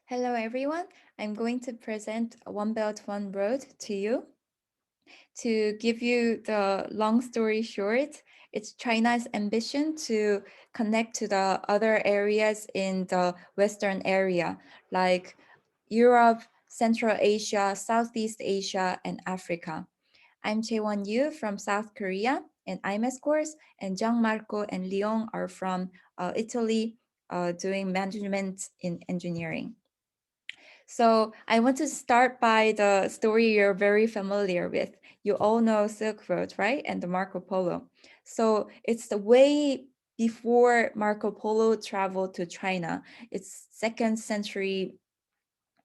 Hello, everyone. I'm going to present One Belt, One Road to you. To give you the long story short, it's China's ambition to connect to the other areas in the Western area, like Europe, Central Asia, Southeast Asia, and Africa. I'm Chaewon Yu from South Korea, and IMS course, and Gianmarco and Leon are from Italy, doing management in engineering. So I want to start by the story you're very familiar with. You all know Silk Road, right? And the Marco Polo. So it's the way before Marco Polo traveled to China. It's second century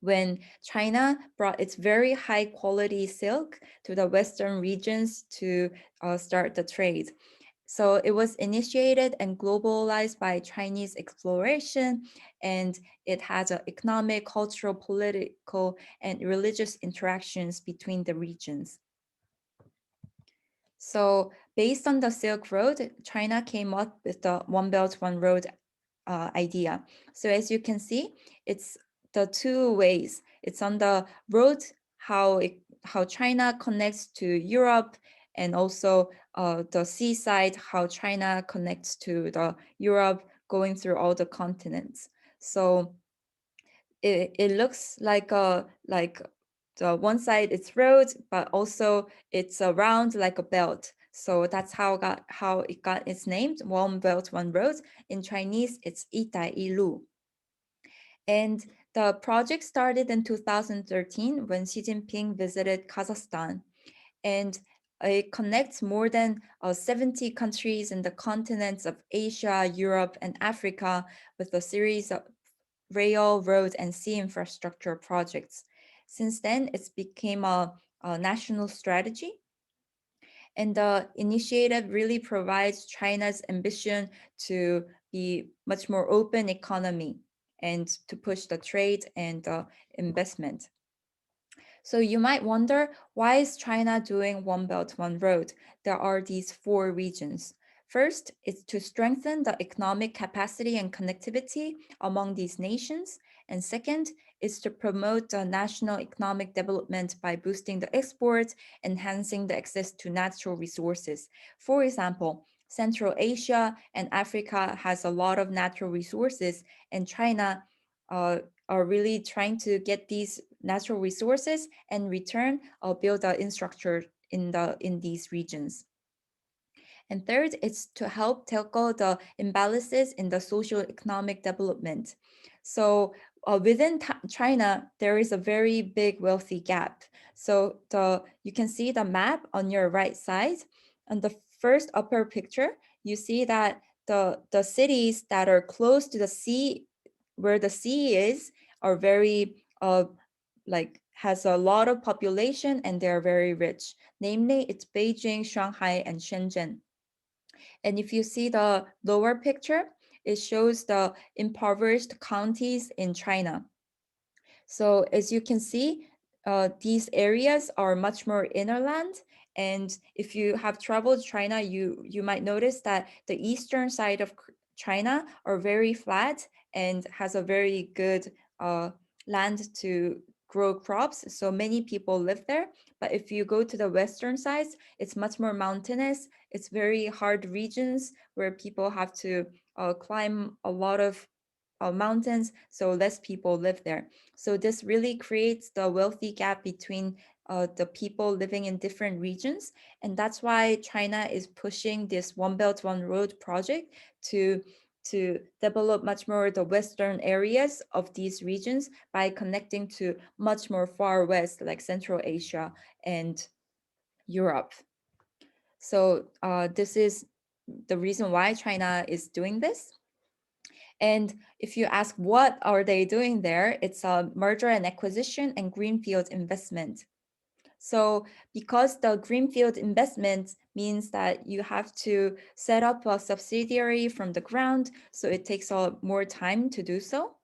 when China brought its very high quality silk to the Western regions to start the trade. So it was initiated and globalized by Chinese exploration, and it has economic, cultural, political, and religious interactions between the regions. So based on the Silk Road, China came up with the One Belt, One Road idea. So as you can see, it's the two ways. It's on the road, how China connects to Europe, and also the seaside, how China connects to the Europe, going through all the continents. So it looks like the one side it's road, but also it's around like a belt. So that's how it got its name, One Belt, One Road. In Chinese, it's 一带一路. And the project started in 2013 when Xi Jinping visited Kazakhstan. And it connects more than 70 countries in the continents of Asia, Europe, and Africa with a series of rail, road, and sea infrastructure projects. Since then, it's became a national strategy. And the initiative really provides China's ambition to be much more open economy and to push the trade and investment. So you might wonder, why is China doing One Belt, One Road? There are these four regions. First, it's to strengthen the economic capacity and connectivity among these nations. And second, is to promote the national economic development by boosting the exports, enhancing the access to natural resources. For example, Central Asia and Africa has a lot of natural resources, and China uh, are really trying to get these natural resources and return build the infrastructure in these regions. And third, it's to help tackle the imbalances in the social economic development. So within China, there is a very big wealthy gap. So you can see the map on your right side. On the first upper picture, you see that the cities that are close to the sea, where the sea is, are very like has a lot of population and they're very rich. Namely, it's Beijing, Shanghai, and Shenzhen. And if you see the lower picture, it shows the impoverished counties in China. So as you can see, these areas are much more inland. And if you have traveled China, you might notice that the eastern side of China are very flat and has a very good land to grow crops. So many people live there. But if you go to the western side, it's much more mountainous. It's very hard regions where people have to climb a lot of mountains, so less people live there. So this really creates the wealthy gap between the people living in different regions. And that's why China is pushing this One Belt, One Road project to develop much more the western areas of these regions by connecting to much more far west, like Central Asia and Europe. So this is the reason why China is doing this. And if you ask what are they doing there, it's a merger and acquisition and greenfield investment. So because the greenfield investment means that you have to set up a subsidiary from the ground, so it takes more time to do so.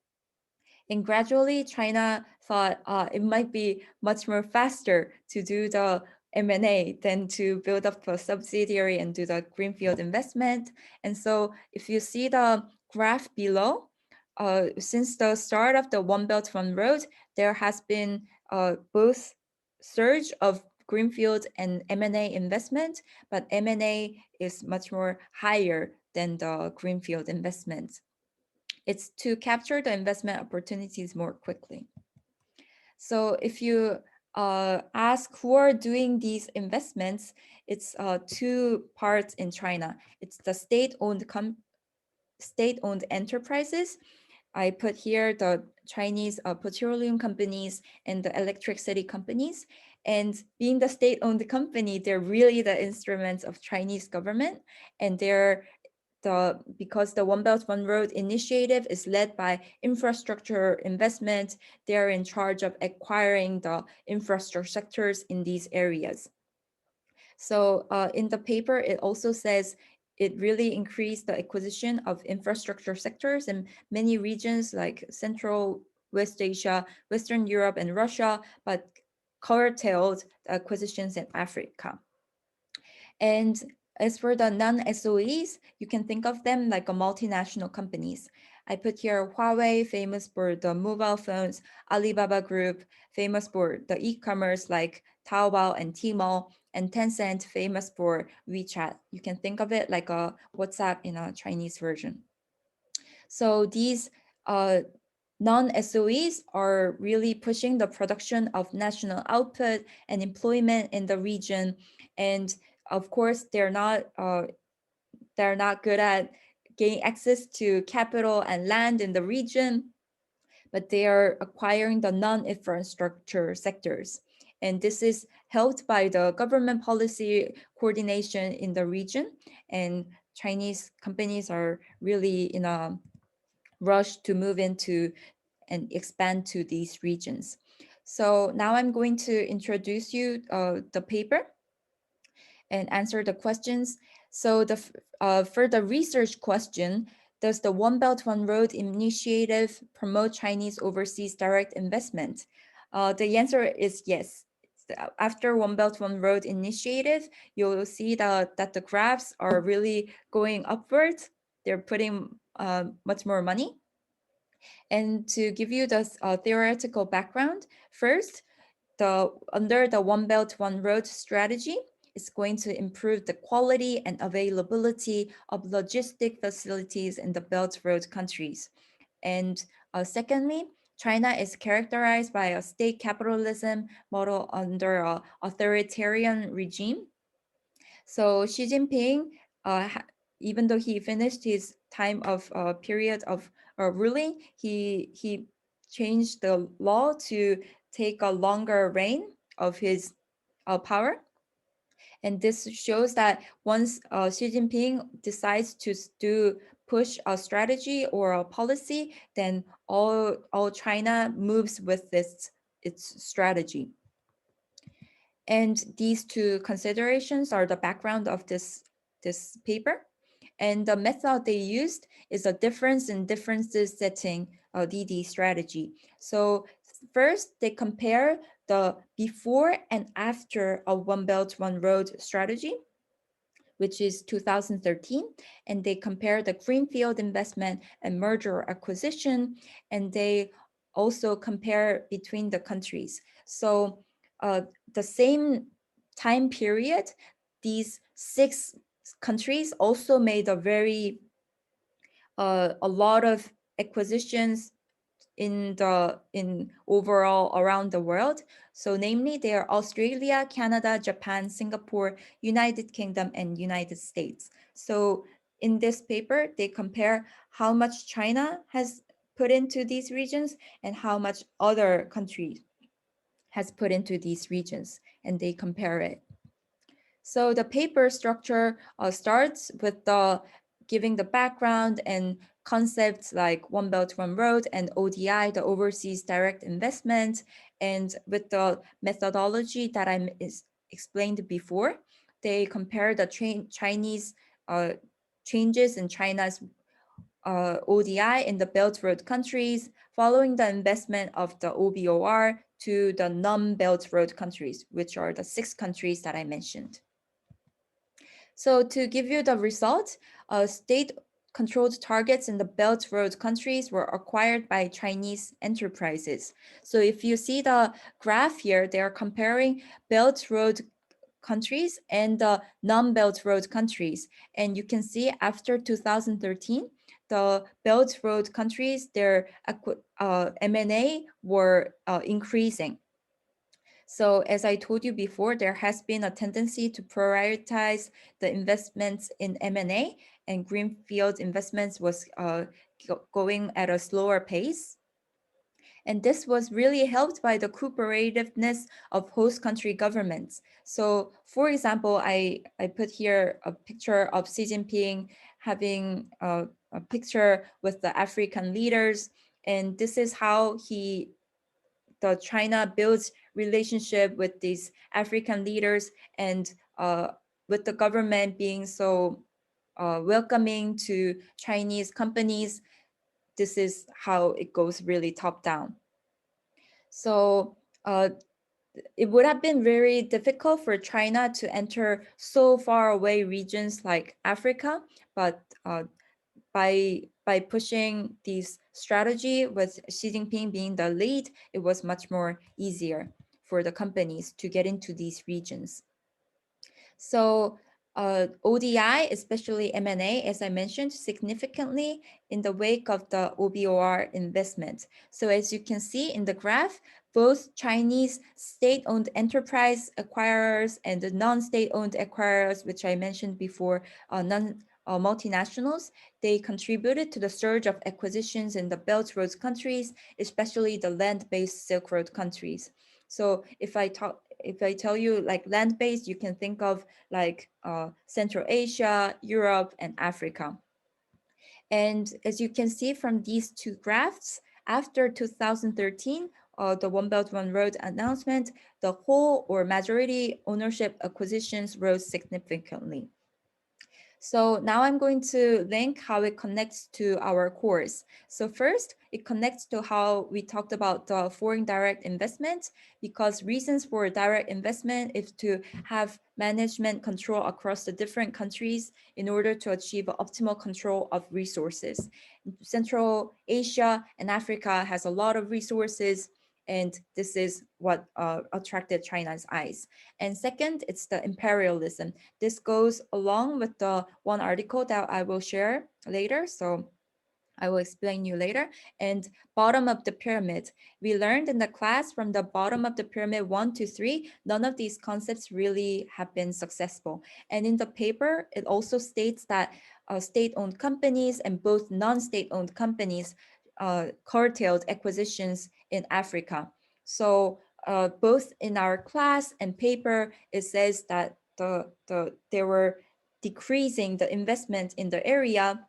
And gradually, China thought it might be much more faster to do the M&A than to build up a subsidiary and do the greenfield investment. And so if you see the graph below, since the start of the One Belt One Road, there has been both surge of greenfield and M&A investment, but M&A is much more higher than the greenfield investment. It's to capture the investment opportunities more quickly. So if you ask who are doing these investments, it's two parts in China. It's the state-owned enterprises. I put here the Chinese petroleum companies and the electricity companies. And being the state-owned company, they're really the instruments of Chinese government, and because the One Belt One Road initiative is led by infrastructure investment, they're in charge of acquiring the infrastructure sectors in these areas. So in the paper, it also says it really increased the acquisition of infrastructure sectors in many regions like Central West Asia, Western Europe, and Russia, but curtailed the acquisitions in Africa. And as for the non-SOEs, you can think of them like a multinational companies. I put here Huawei, famous for the mobile phones, Alibaba Group, famous for the e-commerce like Taobao and Tmall, and Tencent, famous for WeChat. You can think of it like a WhatsApp in a Chinese version. So these non-SOEs are really pushing the production of national output and employment in the region. And of course, they're not good at gaining access to capital and land in the region, but they are acquiring the non-infrastructure sectors. And this is helped by the government policy coordination in the region. And Chinese companies are really in a rush to move into and expand to these regions. So now I'm going to introduce you the paper and answer the questions. So for the research question, does the One Belt One Road initiative promote Chinese overseas direct investment? The answer is yes. After One Belt One Road initiative, you'll see that the graphs are really going upwards. They're putting much more money. And to give you the theoretical background, first, under the One Belt One Road strategy, it's going to improve the quality and availability of logistic facilities in the Belt Road countries. And secondly, China is characterized by a state capitalism model under an authoritarian regime. So Xi Jinping, even though he finished his time of period of ruling, he changed the law to take a longer reign of his power. And this shows that once Xi Jinping decides to push a strategy or a policy, then all China moves with its strategy. And these two considerations are the background of this paper. And the method they used is a difference in differences setting DD strategy. So first, they compare the before and after of One Belt, One Road strategy, which is 2013, and they compare the greenfield investment and merger acquisition, and they also compare between the countries. So the same time period, these 6 countries also made a lot of acquisitions in overall around the world. So namely, they are Australia, Canada, Japan, Singapore, United Kingdom, and United States. So in this paper, they compare how much China has put into these regions and how much other countries has put into these regions, and they compare it. So the paper structure starts with giving the background and concepts like One Belt, One Road and ODI, the Overseas Direct Investment, and with the methodology that I explained before, they compare the Chinese changes in China's ODI in the Belt Road countries following the investment of the OBOR to the non-Belt Road countries, which are the 6 countries that I mentioned. So to give you the result, state controlled targets in the Belt Road countries were acquired by Chinese enterprises. So if you see the graph here, they are comparing Belt Road countries and the non-Belt Road countries. And you can see after 2013, the Belt Road countries, their M&A were increasing. So as I told you before, there has been a tendency to prioritize the investments in M&A, and greenfield investments was going at a slower pace. And this was really helped by the cooperativeness of host country governments. So for example, I put here a picture of Xi Jinping having a picture with the African leaders. And this is how the China builds relationship with these African leaders, and with the government being so welcoming to Chinese companies. This is how it goes really top down. So it would have been very difficult for China to enter so far away regions like Africa, but by pushing this strategy with Xi Jinping being the lead, it was much more easier for the companies to get into these regions. So ODI, especially M&A, as I mentioned, significantly in the wake of the OBOR investment. So as you can see in the graph, both Chinese state-owned enterprise acquirers and the non-state-owned acquirers, which I mentioned before, multinationals, they contributed to the surge of acquisitions in the Belt Road countries, especially the land-based Silk Road countries. So if I tell you like land-based, you can think of like Central Asia, Europe, and Africa. And as you can see from these two graphs, after 2013, the One Belt One Road announcement, the whole or majority ownership acquisitions rose significantly. So now I'm going to link how it connects to our course. So first, it connects to how we talked about the foreign direct investment, because reasons for direct investment is to have management control across the different countries in order to achieve optimal control of resources. Central Asia and Africa has a lot of resources, and this is what attracted China's eyes. And second, it's the imperialism. This goes along with the one article that I will share later. So I will explain you later. And bottom of the pyramid. We learned in the class from the bottom of the pyramid 1 to 3, none of these concepts really have been successful. And in the paper, it also states that state-owned companies and both non-state-owned companies curtailed acquisitions in Africa. So both in our class and paper, it says that they were decreasing the investment in the area.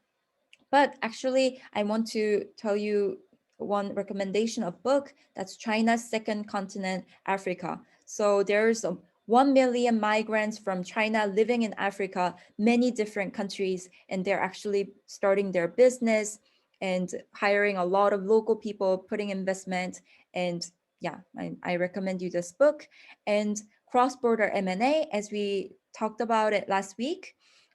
But actually, I want to tell you one recommendation of book that's China's Second Continent, Africa. So there's 1 million migrants from China living in Africa, many different countries, and they're actually starting their business and hiring a lot of local people, putting investment. And yeah, I recommend you this book. And cross-border M&A, as we talked about it last week,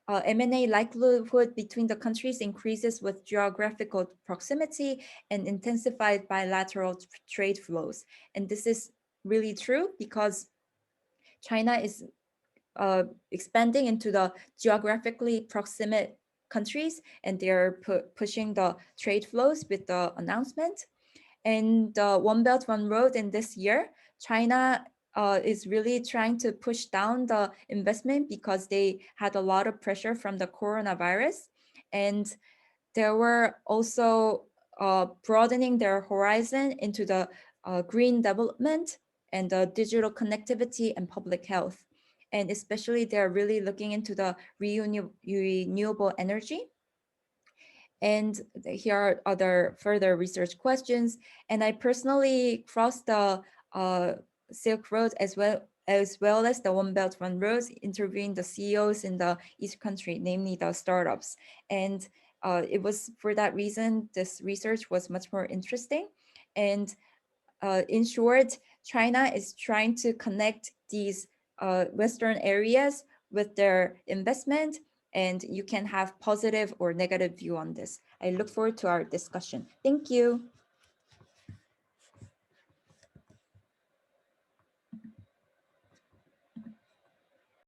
M&A likelihood between the countries increases with geographical proximity and intensified bilateral trade flows. And this is really true because China is expanding into the geographically proximate countries, and they're pushing the trade flows with the announcement. And One Belt, One Road in this year, China is really trying to push down the investment because they had a lot of pressure from the coronavirus. And there were also broadening their horizon into the green development and the digital connectivity and public health. And especially they're really looking into the renewable energy. And here are other further research questions. And I personally crossed the Silk Road as well as the One Belt One Road, interviewing the CEOs in the East country, namely the startups. And it was for that reason, this research was much more interesting. And in short, China is trying to connect these Western areas with their investment, and you can have positive or negative view on this. I look forward to our discussion. Thank you.